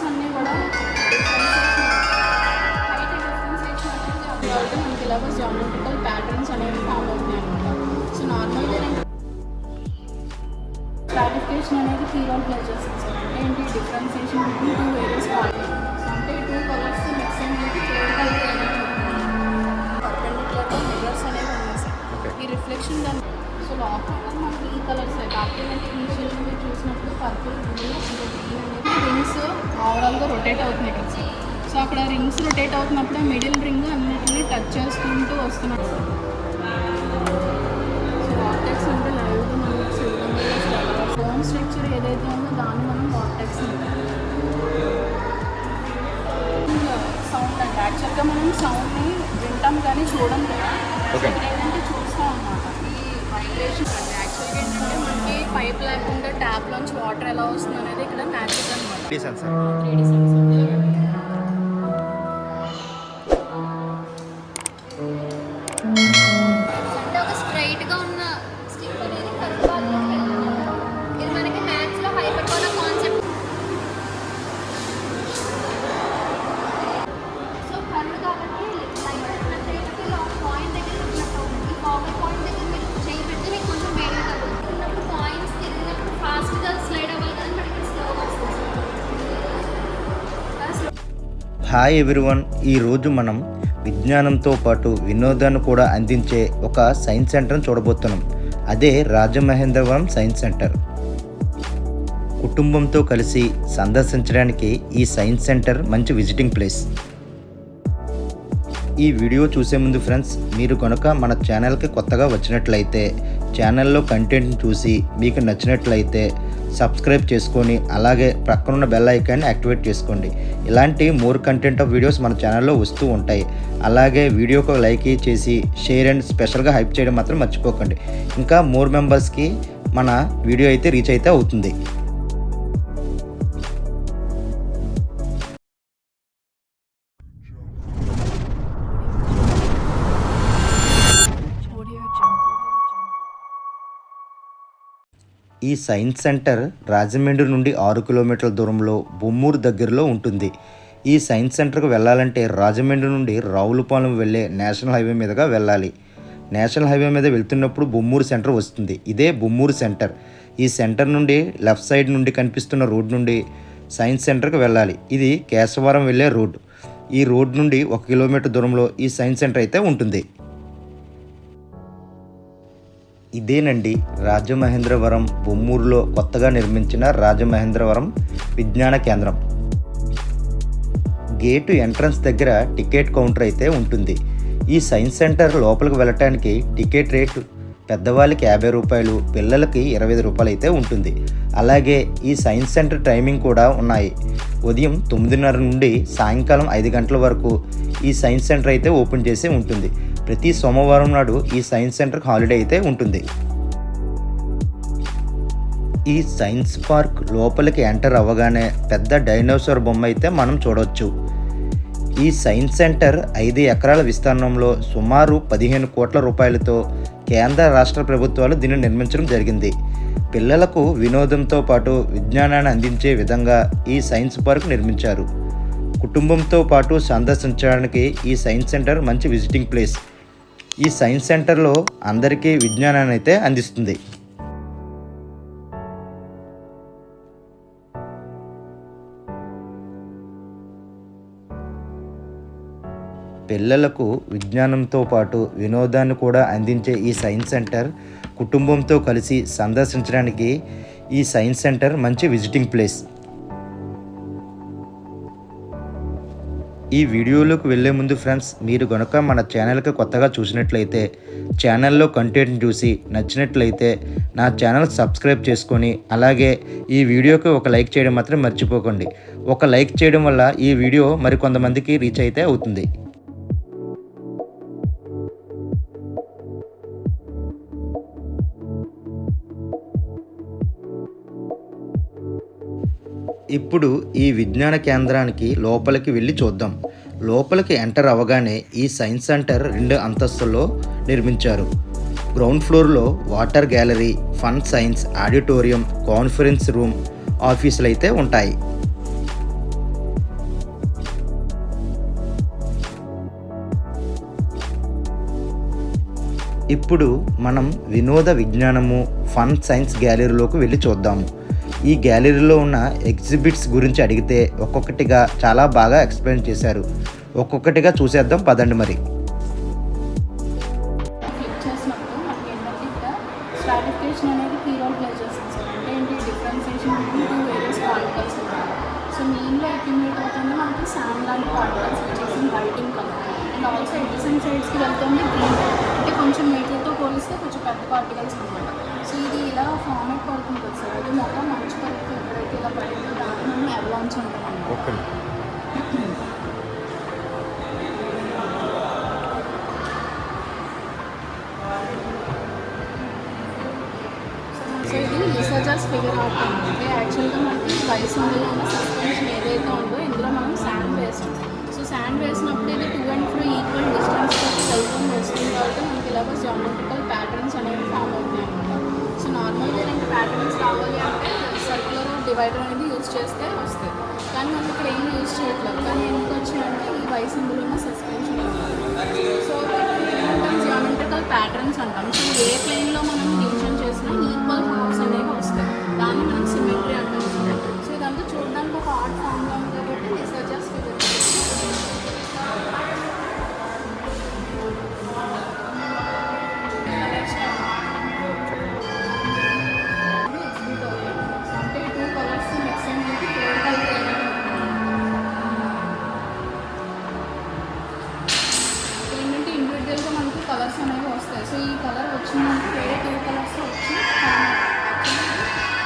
అన్నీ కూడా మనకి ఇలాగ జామెట్రికల్ ప్యాటర్న్స్ అనేవి ఫామ్ అవుతున్నాయి అనమాట. సో నార్మల్గా క్లారిఫికేషన్ అనేది కీ రోల్ ప్లే చేస్తుంది సార్. అంటే ఏంటి differentiation between two various parties. అంటే టూ కలర్స్ మిక్స్ అనేది థర్డ్ కలర్ అనేది పర్పెండిక్యులర్గా మిర్రర్స్ అనేవి ఉన్నాయి సార్. ఈ రిఫ్లెక్షన్ దాని సో లోపల మనకి ఈ కలర్స్ కాకపోతే అంటే ఇనిషియల్గా మీరు చూసినప్పుడు పర్పుల్ బ్లూ గ్రీన్ అనేది రింగ్స్ ఓవరాల్గా రొటేట్ అవుతున్నాయి కదా సార్. సో అక్కడ రింగ్స్ రొటేట్ అవుతున్నప్పుడు మిడిల్ రింగ్ అన్నిటిని టచ్ చేసుకుంటూ వస్తున్నాడు సార్. సో వార్టెక్స్ అంటే లైవ్గా మనకి ఫోన్ స్ట్రక్చర్ ఏదైతే ఉందో దాన్ని మనం వార్టెక్స్ సౌండ్ అంటే యాక్చువల్గా మనం సౌండ్ని వింటాం కానీ చూడం కదా. ఏంటంటే చూస్తాం అన్నమాట ఈ వైబ్రేషన్. అంటే యాక్చువల్గా ఏంటంటే మనకి పైప్ లేకుండా ట్యాప్లోంచి వాటర్ ఎలా వస్తుంది అనేది ఇక్కడ మ్యాజిక్ అనమాట. 3D sensor. అంటే ఒక స్ట్రైట్గా ఉన్న స్టిక్ అనేది కరుపాల్లో ఇది మనకి మ్యాథ్స్లో హైపర్బోలా కాన్సెప్ట్. సో కర్వ్ కాబట్టి పాయింట్ దగ్గర ఉన్నట్టు ఈ ఫార్వర్డ్ పాయింట్ దగ్గర మీరు చేయి పెడితే మీకు కొంచెం వేడిగా తగ్గుతున్నప్పుడు పాయింట్స్ తిరిగినప్పుడు ఫాస్ట్గా స్లైడ్ అవ్వాలి కానీ మనకి స్లోగా వస్తుంది. హాయ్ ఎవ్రీవన్, ఈరోజు మనం విజ్ఞానంతో పాటు వినోదాన్ని కూడా అందించే ఒక సైన్స్ సెంటర్ని చూడబోతున్నాం. అదే రాజమహేంద్రవరం సైన్స్ సెంటర్. కుటుంబంతో కలిసి సందర్శించడానికి ఈ సైన్స్ సెంటర్ మంచి విజిటింగ్ ప్లేస్. ఈ వీడియో చూసే ముందు ఫ్రెండ్స్, మీరు కనుక మన ఛానల్కి కొత్తగా వచ్చినట్లయితే ఛానల్లో కంటెంట్ని చూసి మీకు నచ్చినట్లయితే సబ్స్క్రైబ్ చేసుకొని అలాగే ప్రక్కనున్న బెల్ ఐకాన్ని యాక్టివేట్ చేసుకోండి. ఇలాంటి మోర్ కంటెంట్ ఆఫ్ వీడియోస్ మన ఛానల్లో వస్తూ ఉంటాయి. అలాగే వీడియోకి ఒక లైక్ చేసి షేర్ అండ్ స్పెషల్గా హైప్ చేయడం మాత్రం మర్చిపోకండి. ఇంకా మోర్ మెంబర్స్కి మన వీడియో అయితే రీచ్ అయితే అవుతుంది. ఈ సైన్స్ సెంటర్ రాజమండ్రి నుండి 6 కిలోమీటర్ల దూరంలో బొమ్మూరు దగ్గరలో ఉంటుంది. ఈ సైన్స్ సెంటర్కు వెళ్ళాలంటే రాజమండ్రి నుండి రావులపాలెం వెళ్ళే నేషనల్ హైవే మీదుగా వెళ్ళాలి. నేషనల్ హైవే మీద వెళ్తున్నప్పుడు బొమ్మూరు సెంటర్ వస్తుంది. ఇదే బొమ్మూరు సెంటర్. ఈ సెంటర్ నుండి లెఫ్ట్ సైడ్ నుండి కనిపిస్తున్న రోడ్ నుండి సైన్స్ సెంటర్కి వెళ్ళాలి. ఇది కేశవరం వెళ్ళే రోడ్. ఈ రోడ్ నుండి 1 కిలోమీటర్ దూరంలో ఈ సైన్స్ సెంటర్ అయితే ఉంటుంది. ఇదేనండి రాజమహేంద్రవరం బొమ్మూరులో కొత్తగా నిర్మించిన రాజమహేంద్రవరం విజ్ఞాన కేంద్రం. గేటు ఎంట్రన్స్ దగ్గర టికెట్ కౌంటర్ అయితే ఉంటుంది. ఈ సైన్స్ సెంటర్ లోపలికి వెళ్ళటానికి టికెట్ రేటు పెద్దవాళ్ళకి 50 రూపాయలు, పిల్లలకి 25 రూపాయలు అయితే ఉంటుంది. అలాగే ఈ సైన్స్ సెంటర్ టైమింగ్ కూడా ఉన్నాయి. ఉదయం 9:30 నుండి సాయంకాలం 5 గంటల వరకు ఈ సైన్స్ సెంటర్ అయితే ఓపెన్ చేసి ఉంటుంది. ప్రతి సోమవారం నాడు ఈ సైన్స్ సెంటర్కి హాలిడే అయితే ఉంటుంది. ఈ సైన్స్ పార్క్ లోపలికి ఎంటర్ అవ్వగానే పెద్ద డైనోసార్ బొమ్మ అయితే మనం చూడవచ్చు. ఈ సైన్స్ సెంటర్ 5 ఎకరాల విస్తీర్ణంలో సుమారు 15 కోట్ల రూపాయలతో కేంద్ర రాష్ట్ర ప్రభుత్వాలు దీన్ని నిర్మించడం జరిగింది. పిల్లలకు వినోదంతో పాటు విజ్ఞానాన్ని అందించే విధంగా ఈ సైన్స్ పార్క్ నిర్మించారు. కుటుంబంతో పాటు సందర్శించడానికి ఈ సైన్స్ సెంటర్ మంచి విజిటింగ్ ప్లేస్. ఈ సైన్స్ సెంటర్లో అందరికీ విజ్ఞానాన్ని అయితే అందిస్తుంది. పిల్లలకు విజ్ఞానంతో పాటు వినోదాన్ని కూడా అందించే ఈ సైన్స్ సెంటర్ కుటుంబంతో కలిసి సందర్శించడానికి ఈ సైన్స్ సెంటర్ మంచి విజిటింగ్ ప్లేస్. ఈ వీడియోలోకి వెళ్ళే ముందు ఫ్రెండ్స్, మీరు కనుక మన ఛానల్కి కొత్తగా చూసినట్లయితే ఛానల్లో కంటెంట్ చూసి నచ్చినట్లయితే నా ఛానల్ సబ్స్క్రైబ్ చేసుకొని అలాగే ఈ వీడియోకి ఒక లైక్ చేయడం మాత్రం మర్చిపోకండి. ఒక లైక్ చేయడం వల్ల ఈ వీడియో మరికొంతమందికి రీచ్ అయితే అవుతుంది. ఇప్పుడు ఈ విజ్ఞాన కేంద్రానికి లోపలికి వెళ్ళి చూద్దాం. లోపలికి ఎంటర్ అవ్వగానే ఈ సైన్స్ సెంటర్ 2 అంతస్తుల్లో నిర్మించారు. గ్రౌండ్ ఫ్లోర్లో water gallery, fun science auditorium, conference room, ఆఫీసులు అయితే ఉంటాయి. ఇప్పుడు మనం వినోద విజ్ఞానము ఫన్ సైన్స్ గ్యాలరీలోకి వెళ్ళి చూద్దాము. ఈ గ్యాలరీలో ఉన్న ఎగ్జిబిట్స్ గురించి అడిగితే ఒక్కొక్కటిగా చాలా బాగా ఎక్స్ప్లెయిన్ చేశారు. ఒక్కొక్కటిగా చూసేద్దాం పదండి మరి. క్లిక్ చేసినప్పుడు మనకి ఏంటంటే ఇక్కడ స్ట్రాటిఫికేషన్ అనేది కీ రోల్ ప్లే చేస్తుంది సార్. అంటే ఏంటి differentiation between two various particles ఉంటాయి. సో మెయిన్లో అక్యుములేట్ అవుతుంది మనకి శాండ్ లాంటి పార్టికల్స్ వచ్చేసి white in colour and also adjacent సైడ్స్కి వెళ్తుంది గ్రీన్. అంటే కొంచెం మీటర్తో పోలిస్తే కొంచెం పెద్ద పార్టికల్స్ అనమాట. సో ఇది ఇలా ఫార్మేట్ పడుతుంది కదా సార్. అది మొత్తం మంచి పడితే ఎప్పుడైతే ఇలా పడిందో దాన్ని మనం అవలాంచ్ అంటాం అన్నమాట. సో ఇది రీసెర్చర్స్ ఫిగర్ అవుట్ అంటే యాక్చువల్గా మనకి బైసింగ్లో ఉన్న సస్పెన్షన్ ఏదైతే ఉందో ఇందులో మనం శాండ్ వేస్తాం. సో శాండ్ వేసినప్పుడు ఇది two and fro equal distance తోటి వెళ్తుంది వస్తుంది కాబట్టి మనకి ఇలాగ జామెట్రికల్ ప్యాటర్న్స్ అనేవి ఫామ్ అవుతాయి అన్నమాట. సో నార్మల్గా ఇలాంటి ప్యాటర్న్స్ రావాలి అంటే సర్క్యులర్ డివైడర్ అనేది యూజ్ చేస్తే వస్తుంది. కానీ మనం ఇక్కడ ఏం యూజ్ చేయట్లేదు. కానీ ఎందుకు వచ్చిందంటే ఈ బైసింగ్లో ఉన్న సస్పెన్షన్ సో జామెట్రికల్ ప్యాటర్న్స్ అంటాం. సో ఏ ప్లేన్లో మనం డివిజన్ చేసినా ఈక్వల్ హాఫ్స్ అనేవి వస్తాయి. దాన్ని మనం సిమెట్రీ అంటాం. సో ఇదంతా చూడడానికి ఒక ఆర్ట్ ఫామ్లో ఉంది కాబట్టి రీసెర్చర్స్ అంటే టూ కలర్స్ మిక్స్ అయ్యి థర్డ్ కలర్ ఏంటంటే ఇండివిజువల్గా మనకి కలర్స్ అనేవి వస్తాయి. సో ఈ కలర్ వచ్చిందంటే వేరే టూ కలర్స్ వచ్చి యాక్చువల్లీ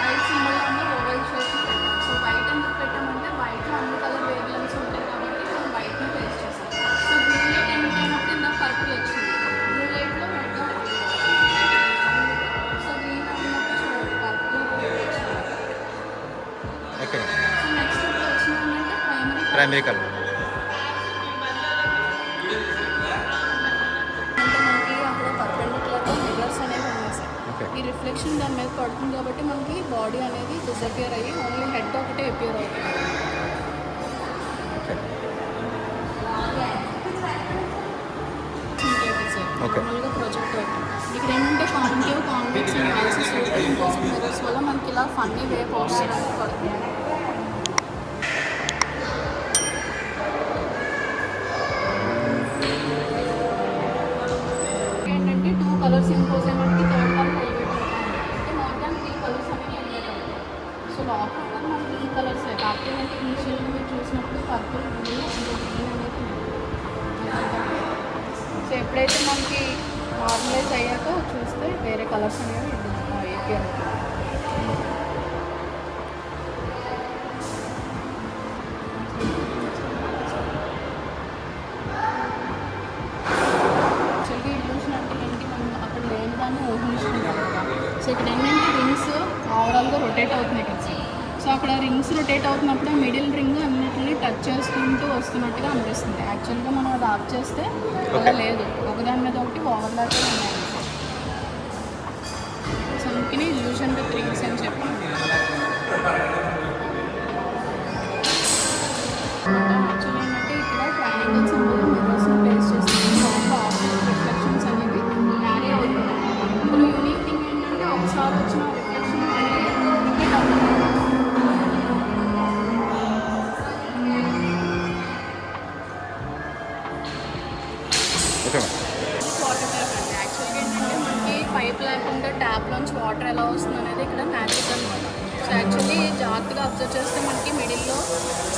వైట్ సింబల్ ఉన్న ఓవెల్ షేప్. సో వైట్ ఎందుకు పెట్టామంటే వైట్లో అన్ని కలర్ వేరియన్స్ ఉంటాయి కాబట్టి మనం వైట్ని పేస్ట్ చేస్తాం. సో బ్లూ లైట్ ఏమిటైనప్పుడు ఇందాక పర్పుల్ వచ్చింది. బ్లూ లైట్లో రెడ్ సో గ్రీన్ ఉన్నప్పుడు పర్పుల్ సో నెక్స్ట్ ఇప్పుడు వచ్చిందంటే ప్రైమరీ కలర్ మనకి అక్కడ పర్పెండిక్యులర్గా మిర్రర్స్ అనేవి ఉన్నాయి సార్. ఈ రిఫ్లెక్షన్ దాని మీద పడుతుంది కాబట్టి మనకి బాడీ అనేది డిసపియర్ అయ్యి ఓన్లీ హెడ్ ఒకటే అపియర్ అవుతుంది. నార్మల్గా ప్రొజెక్ట్ అవుతుంది. ఇక్కడ ఏంటంటే concave convex analysis imposing mirrors వల్ల మనకి ఇలా ఫన్నీ వే పోస్టర్ అనేది పడుతుంది. ఏంటంటే టూ కలర్స్ ఇంపోజ్ అయ్యి థర్డ్ కలర్ ఎలివేట్ అవుతాయి. అంటే మోర్ దాన్ 3 కలర్స్ అనేవి ఎలివేట్ అవుతాయి. సో లోపల కూడా మనకి ఈ కలర్స్ కాకపోతే అంటే ఇనిషియల్గా మీరు చూసినప్పుడు పర్పుల్ బ్లూ ఇంకా గ్రీన్ అనేది ఉంది. సో ఎప్పుడైతే మనకి నార్మలైజ్ అయ్యాక చూస్తే వేరే కలర్స్ అనేవి ఏపీ అవుతాయి. యాక్చువల్గా ఇల్యూషన్ అంటే ఏంటి, మనం అక్కడ లేని దాన్ని ఊహించుకుంటాం కదా. సో ఇక్కడ ఏంటంటే రింగ్స్ ఓవరాల్గా రొటేట్ అవుతున్నాయి కదా సార్. సో అక్కడ రింగ్స్ రొటేట్ అవుతున్నప్పుడు మిడిల్ రింగ్ అన్నిటిని టచ్ చేసుకుంటూ వస్తున్నట్టుగా అనిపిస్తుంది. యాక్చువల్గా మనం అది ఆఫ్ చేస్తే అలా లేదు, ఒకదాని మీద ఒకటి ఓవర్లాప్ ఉన్నాయి. సో అందుకని ఇల్యూషన్ విత్ రింగ్స్ అని చెప్పాను. యాక్చువల్లీ ఏంటంటే ఇక్కడ ట్రయాంగిల్ సింబల్ మిర్రర్స్ని ప్లేస్ చేస్తుంది. రిఫ్లెక్షన్స్ అనేవి క్యారీ అవుతున్నాయి. ఇందులో యూనిక్ థింగ్ ఏంటంటే ఒకసారి వచ్చిన రిఫ్లెక్షన్ అనేది రిపీట్ అవుతుంది. వాటర్ ట్యాప్ అండి. యాక్చువల్గా ఏంటంటే మనకి పైప్ లేకుండా ట్యాప్లోంచి వాటర్ ఎలా వస్తుంది అనేది ఇక్కడ మ్యాజిక్ అనమాట. సో యాక్చువల్లీ జాగ్రత్తగా అబ్జర్వ్ చేస్తే మనకి మిడిల్లో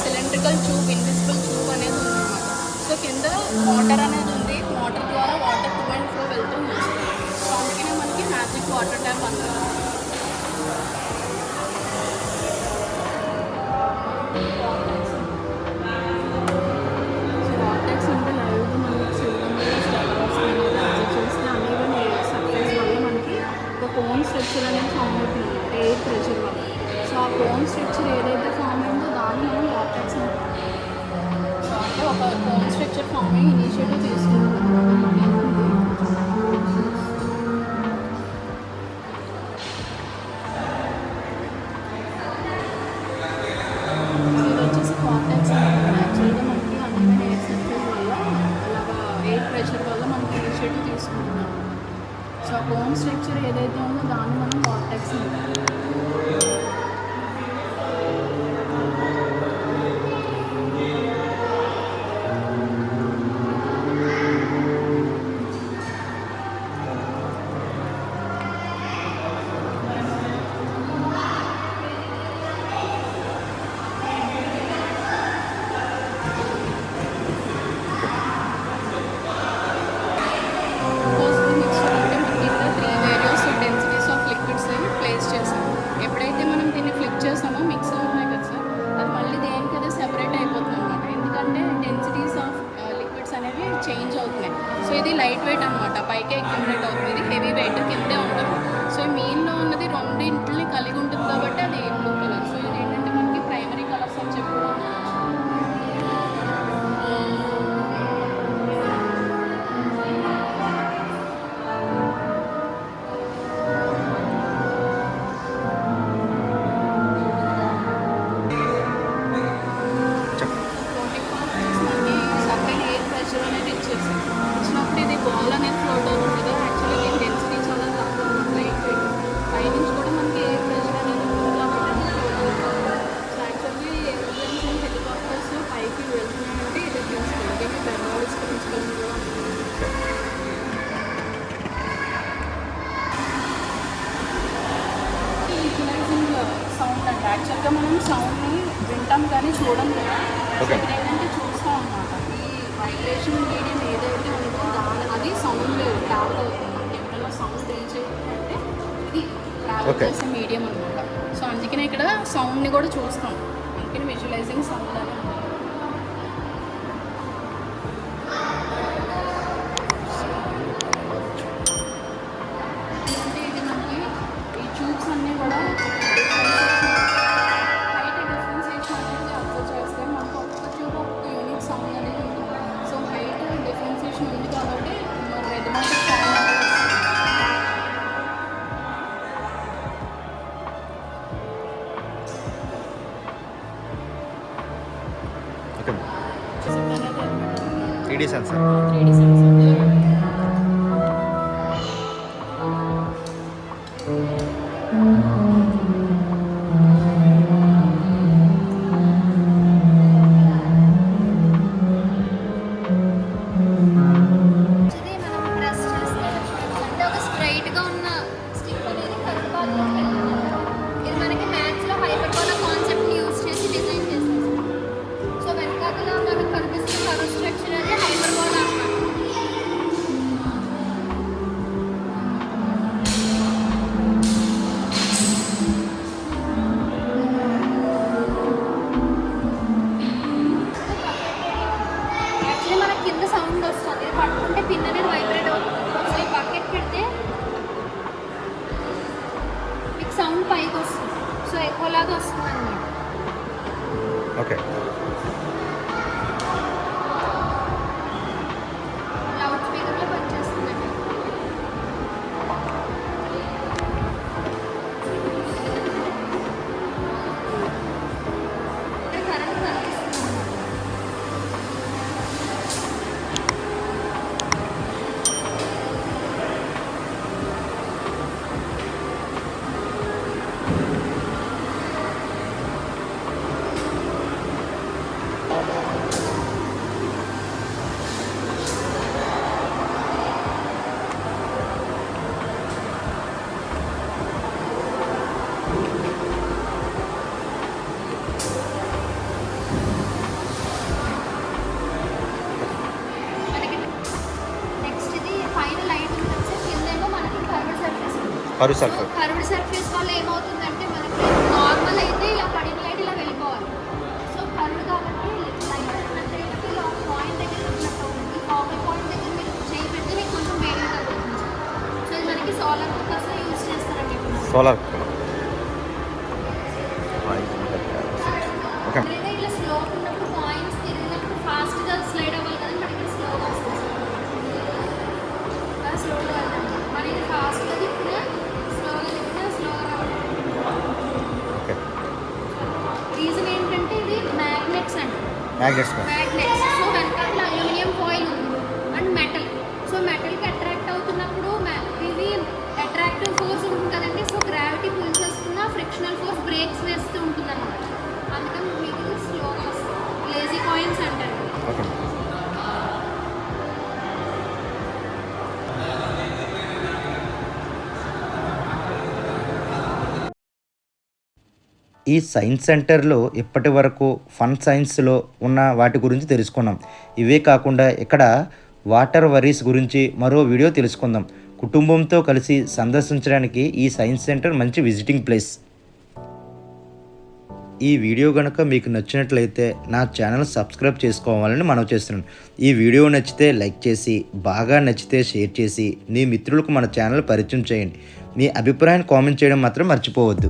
సిలిండ్రికల్ ట్యూబ్ ఇన్విజిబుల్ ట్యూబ్ అనేది ఉందన్నమాట. సో కింద మోటార్ అనేది ఉంది. మోటార్ ద్వారా వాటర్ టు అండ్ ఫ్లో వెళ్తూ వస్తుంది. సో అందుకనే మనకి మ్యాజిక్ వాటర్ ట్యాప్ అంటారు. వాటెక్స్ అంటే లైవ్గా మనకి సిలిండర్స్ అబ్జర్వ్ చేస్తే అనేవి సర్ఫేస్ వల్ల మనకి ఒక కోన్ స్ట్రక్చర్ అనేది ఫామ్ అవుతుంది ఎయిర్ ప్రెషర్ వల్ల. సో ఆ కోన్ స్ట్రక్చర్ ఏదైతే ఫామ్ అయిందో దాన్ని మనం వాటెక్స్ అంటాం. సో అంటే ఒక కోన్ స్ట్రక్చర్ ఫామ్ అయ్యి ఇనిషియేటివ్ తీసుకుంటాం. ఇది వచ్చేసి వాటెక్స్ అంటారు. యాక్చువల్గా మనకి అన్ని ఎయిర్ సర్ఫేస్ వల్ల అలాగా ఎయిర్ ప్రెషర్ వల్ల మనకి ఇనిషియేటివ్ తీసుకుంటున్నాం. టెంపరేచర్ ఏదైతే ఉందో దాన్ని మనం వార్టెక్స్ అంటాం. విస్కోసిటీ మిక్స్చర్ అంటే మనకి ఇక్కడ 3 various densities of liquids place చేసాం. ఎప్పుడైతే మనం దీన్ని ఫ్లిప్ చేసామో మిక్స్ అవుతున్నాయి కదా సార్, అది మళ్ళీ దేనికి అదే సెపరేట్ అయిపోతుంది అనమాట. ఎందుకంటే డెన్సిటీస్ ఆఫ్ లిక్విడ్స్ అనేవి చేంజ్ అవుతున్నాయి. సో ఇది లైట్ వెయిట్ అనమాట, పైకే అక్యుములేట్ అవుతుంది. ఇది హెవీ వెయిట్ కిందే ఉంటుంది. సో మీన్లో ఉన్నది రెండింటిని కలిగి ఉంటుంది కాబట్టి అది బ్లూ కలర్. సో ఇది ఏంటంటే మనకి ప్రైమరీ కలర్స్ అని చెప్పి కూడా ఉండొచ్చు. ఫ్లోటింగ్ పాయింట్ మనకి సర్టెన్ ఎయిర్ ప్రెషర్ అనేది ఇచ్చినప్పుడు ఇది బాల్ అనేది ఫ్లోట్ అవుతుంది కదా. యాక్చువల్లీ దీని డెన్సిటీ చాలా తక్కువ లైట్ వెయిట్. పైనుంచి కూడా మనకి ఎయిర్ ప్రెషర్ అనేది ఉంటుంది కాబట్టి అది ఫ్లోట్ అవుతుంది. So actually aeroplanes and helicopters పైకి వెళ్తున్నాయంటే ఇది ప్రిన్సిపల్. దీన్ని బెర్నౌల్లీస్ ప్రిన్సిపల్ కూడా విజువలైజింగ్ సౌండ్ అంటే యాక్చువల్గా మనం సౌండ్ని వింటాం కానీ చూడం కదా. Okay. ఇది ఏంటంటే చూస్తాం అన్నమాట. ఈ వైబ్రేషన్ మీడియం ఏదైతే ఉందో అది సౌండ్ ట్రావెల్ అవుతుంది. మనకి ఎప్పుడైనా సౌండ్ రీచ్ అయ్యిందంటే ఇది ట్రావెల్ Okay. చేసే మీడియం అనమాట. సో అందుకనే ఇక్కడ సౌండ్ని కూడా చూస్తాం. అందుకని విజువలైజింగ్ సౌండ్ అని ఉంటుంది. అంటే ఇది మనకి ఈ ట్యూబ్స్ అన్నీ కూడా హైట్ డిఫరెన్సియేషన్ అనేది అబ్జర్వ్ చేస్తే మనకు ఒక్కొక్క ట్యూబ్ ఒక్కొక్క యూనిక్ సౌండ్ అనేది ఉంటుంది. సో హైట్ డిఫరెన్సియేషన్ ఉంది కాబట్టి రెథమాటిక్ సౌండ్ అనేది వస్తుంది. Okay 3D sensor. 3D sensor. ఇది మనం ప్రెస్ చేస్తే అంటే ఒక స్ట్రైట్గా ఉన్న స్టిక్ అనేది కరెక్ట్ భాగంలో పెట్టాలి. ఇది మనకి మ్యాథ్స్లో హైపర్బోలా కాన్సెప్ట్ని యూజ్ చేసి డిజైన్ చేసేసాం. సో వెనకాతల మనకు కనిపిస్తున్న కర్వ్ స్ట్రక్చర్ అది హైపర్బోలా అన్నమాట. యాక్చువల్లీ మనకి కింద సౌండ్ వస్తుంది. ఇది పట్టుకుంటే పిన్ అనేది వైబ్రేట్ అవుతుంది. సో ఈ బకెట్ పెడితే మీకు సౌండ్ పైకి వస్తుంది. సో ఎక్కువలాగా వస్తుంది అన్నమాట. ఓకే లౌడ్ స్పీకర్లో పనిచేస్తుందండి. కరెంట్ కనిపిస్తుంది. మనకి నెక్స్ట్ ఇది పైన లైట్ ఉంటుంది. కిందేమో మనకి కర్వ్డ్ సర్ఫేస్ ఉంటుంది. Curve surface. కర్వ్డ్ సర్ఫేస్ వల్ల ఏమవుతుందంటే మనకి నార్మల్ అయితే ఇలా పడిన లైట్ ఇలా వెళ్ళిపోవాలి. సో కర్వ్ కాబట్టి లైట్ వచ్చినట్టు ఇలా ఒక పాయింట్ దగ్గర వచ్చినట్టు అవుతుంది. ఈ ఫోకల్ పాయింట్ దగ్గర మీరు చేయి పెడితే మీకు కొంచెం వేడిగా తగ్గుతుంది. సో ఇది మనకి సోలార్ కుక్కర్స్లో యూజ్ చేస్తారండి. సోలార్. ఓకే లేదా ఇలా స్లోప్ ఉన్నప్పుడు పాయింట్స్ తిరిగినప్పుడు ఫాస్ట్గా స్లైడ్ అవ్వాలి కదా, మనకి ఇక్కడ స్లోగా వస్తుంది. స్లోగా వెళ్ళండి. మన ఇది ఫాస్ట్గా తిప్పినా స్లోగా రావాలి. ఓకే రీజన్ ఏంటంటే ఇది మ్యాగ్నెట్స్ అండి. మ్యాగ్నెట్స్. మ్యాగ్నెట్స్. సో వెనకాల అల్యూమినియం ఫాయిల్ ఉంది అండ్ మెటల్. సో మెటల్కి అట్రాక్ట్ అవుతున్నప్పుడు ఇవి అట్రాక్టివ్ ఈ సైన్స్ సెంటర్లో ఇప్పటి వరకు ఫన్ సైన్స్లో ఉన్న వాటి గురించి తెలుసుకున్నాం. ఇవే కాకుండా ఇక్కడ వాటర్ వరీస్ గురించి మరో వీడియో తెలుసుకుందాం. కుటుంబంతో కలిసి సందర్శించడానికి ఈ సైన్స్ సెంటర్ మంచి విజిటింగ్ ప్లేస్. ఈ వీడియో కనుక మీకు నచ్చినట్లయితే నా ఛానల్ సబ్స్క్రైబ్ చేసుకోవాలని మనవి చేస్తున్నాను. ఈ వీడియో నచ్చితే లైక్ చేసి, బాగా నచ్చితే షేర్ చేసి, మీ మిత్రులకు మన ఛానల్ పరిచయం చేయండి. మీ అభిప్రాయాన్ని కామెంట్ చేయడం మాత్రం మర్చిపోవద్దు.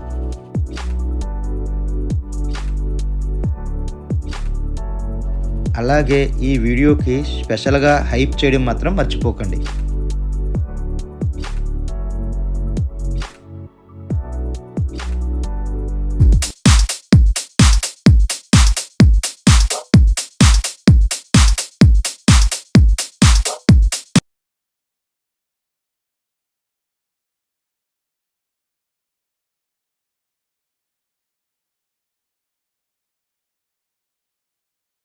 అలాగే ఈ వీడియోకి స్పెషల్గా హైప్ చేయడం మాత్రం మర్చిపోకండి.